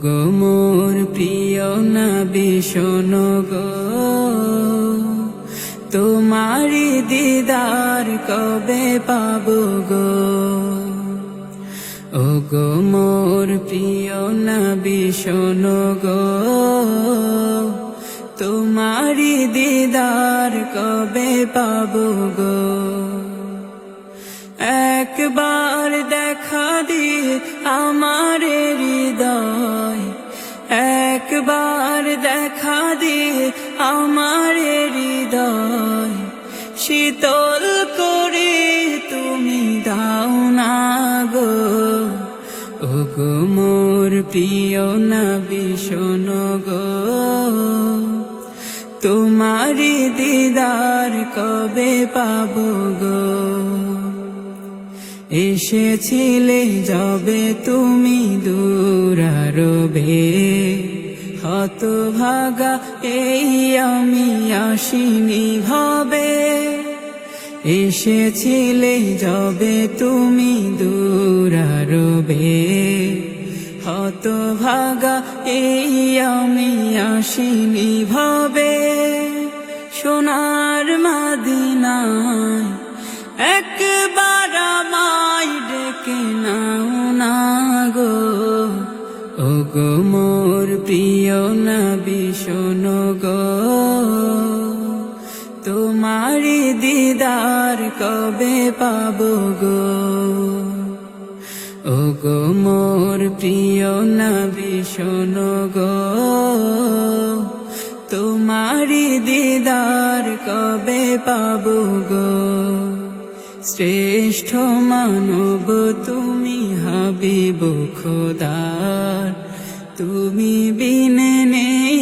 গো মোর প্রিয় নবী শোনো গো, তোমারি দিদার কবে পাবো গো। ও গো মোর প্রিয় নবী শোনো গো, তোমারি দিদার কবে পাবো গো। একবার দেখা দিয়ে আমার হৃদয়, একবার দেখা দিয়ে আমার হৃদয় শীতল করে তুমি দাও না গো। ও গো মোর প্রিয় নবী শোনো গো, তোমারি দিদার কবে পাবো গো। এসেছিলে যবে তুমি দূরারবে, হতভাগা এই আমি আসিনি ভবে। এসেছিলে যবে তুমি দূরারবে, হতভাগা এই আমি আসিনি ভবে। সোনার মদিনায় একবার আমায় ডেকে নাও না গো। ও গো মোর প্রিয় নবী শোনো গো, তোমারি দিদার কবে পাবো গো। ও গো মোর প্রিয় নবী শোনো গো, তোমারি দিদার কবে পাবো গো। শ্রেষ্ঠ মানব তুমি হাবিব খোদার, তুমি বিনে নেই